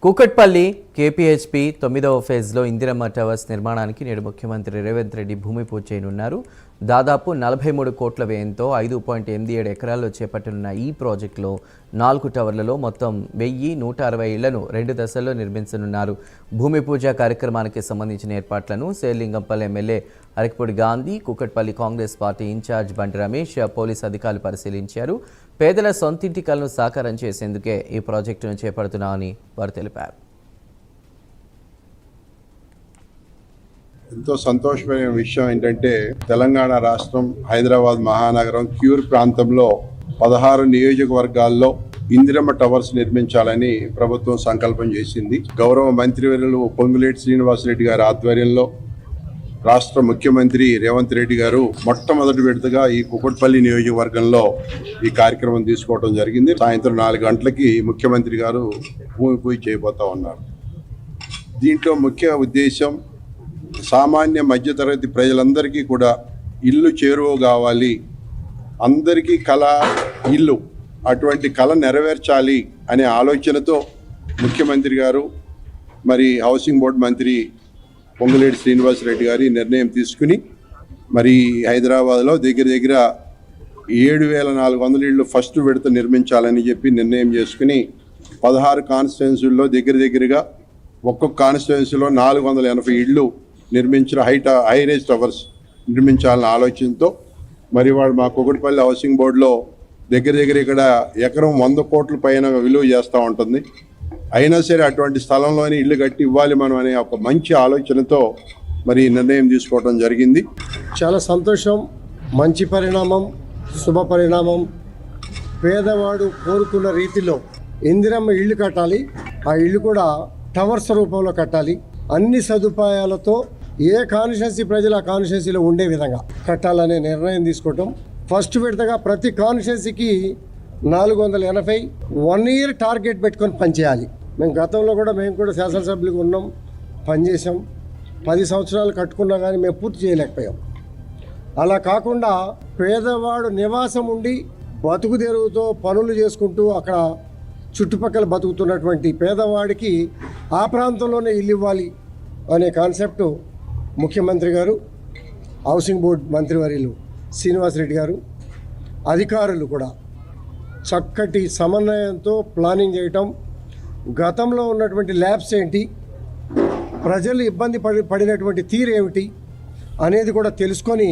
Kukatpally KPHP 9వ ఫేజ్లో Indiramma towers నిర్మాణానికి నేడు ముఖ్యమంత్రి రేవంత్ రెడ్డి భూమి పూజ చేయనున్నారు. దాదాపు 43 కోట్ల వ్యయంతో 5.87 ఎకరాల్లో చేపట్టనున్న ఈ ప్రాజెక్టులో 4 టవర్లలో మొత్తం 1160 ఇళ్లను 2 దశల్లో నిర్మించనున్నారు. భూమి పూజ కార్యక్రమానికి సంబంధించిన ఏర్పాట్లను Serilingampally MLA Arekapudi Gandhi, Kukatpally Congress party incharge Bandi Ramesh, police అధికారులు పరిశీలించారు. పేదల సొంతింటి కలను సాకారం చేసేందుకే ఈ ప్రాజెక్టును చేపడుతున్నామని వారు తెలిపారు. ఎంతో సంతోషమైన విషయం ఏంటంటే తెలంగాణ రాష్ట్రం హైదరాబాద్ మహానగరం క్యూర్ ప్రాంతంలో 16 నియోజకవర్గాల్లో ఇందిరమ్మ టవర్స్ నిర్మించాలని ప్రభుత్వం సంకల్పం చేసింది. గౌరవ మంత్రివర్యులు పొంగులేటి శ్రీనివాసరెడ్డి గారి ఆధ్వర్యంలో రాష్ట్ర ముఖ్యమంత్రి రేవంత్ రెడ్డి గారు మొట్టమొదటి విడతగా ఈ కూకట్పల్లి నియోజకవర్గంలో ఈ కార్యక్రమం తీసుకోవడం జరిగింది. సాయంత్రం 4 గంటలకి ముఖ్యమంత్రి గారు భూమి పూజ చేయబోతా ఉన్నారు. దీంట్లో ముఖ్య ఉద్దేశం సామాన్య మధ్యతరగతి ప్రజలందరికీ కూడా ఇల్లు చేరువ కావాలి, అందరికీ కళ ఇల్లు, అటువంటి కళ నెరవేర్చాలి అనే ఆలోచనతో ముఖ్యమంత్రి గారు మరి హౌసింగ్ బోర్డు మంత్రి పొంగులేటి శ్రీనివాసరెడ్డి గారి నిర్ణయం తీసుకుని మరి హైదరాబాద్లో దగ్గర 7,400 ఇళ్ళు ఫస్ట్ విడత నిర్మించాలని చెప్పి నిర్ణయం చేసుకుని 16 కాన్స్టిట్యున్సీల్లో దగ్గరగా ఒక్కొక్క కాన్స్టిట్యున్సీలో 480 ఇళ్ళు నిర్మించిన హై రేజ్ టవర్స్ నిర్మించాలన్న ఆలోచనతో మరి వాళ్ళు మా కూకట్పల్లి హౌసింగ్ బోర్డులో దగ్గర ఇక్కడ ఎకరం 100 కోట్ల పైన విలువ చేస్తూ ఉంటుంది. అయినా సరే అటువంటి స్థలంలోనే ఇల్లు కట్టి ఇవ్వాలి మనం అనే ఒక మంచి ఆలోచనతో మరి నిర్ణయం తీసుకోవడం జరిగింది. చాలా సంతోషం, మంచి పరిణామం, శుభ పరిణామం. పేదవాడు కోరుకున్న రీతిలో ఇందిరమ్మ ఇల్లు కట్టాలి, ఆ ఇల్లు కూడా టవర్స్ రూపంలో కట్టాలి, అన్ని సదుపాయాలతో ఏ కాన్స్టిట్యున్సీ ప్రజలు ఆ కాన్స్టిట్యున్సీలో ఉండే విధంగా కట్టాలనే నిర్ణయం తీసుకోవటం. ఫస్ట్ విడతగా ప్రతి కాన్స్టిట్యున్సీకి 480 1 ఇయర్ టార్గెట్ పెట్టుకొని పనిచేయాలి. మేము గతంలో కూడా శాసనసభ్యులుగా ఉన్నాం, పనిచేసాం. 10 సంవత్సరాలు కట్టుకున్నా కానీ మేము పూర్తి చేయలేకపోయాం. అలా కాకుండా పేదవాడు నివాసం ఉండి బతుకు తెరువుతో పనులు చేసుకుంటూ అక్కడ చుట్టుపక్కల బతుకుతున్నటువంటి పేదవాడికి ఆ ప్రాంతంలోనే ఇల్లు ఇవ్వాలి అనే కాన్సెప్టు ముఖ్యమంత్రి గారు, హౌసింగ్ బోర్డు మంత్రివర్యులు శ్రీనివాసరెడ్డి గారు, అధికారులు కూడా చక్కటి సమన్వయంతో ప్లానింగ్ చేయటం, గతంలో ఉన్నటువంటి ల్యాబ్స్ ఏంటి, ప్రజలు ఇబ్బంది పడినటువంటి తీరు ఏమిటి అనేది కూడా తెలుసుకొని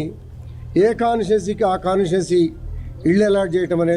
ఏ కాన్స్టిట్యున్సీకి ఆ కాన్స్టిట్యున్సీ ఇళ్ళు అలాట్ చేయటం అనేది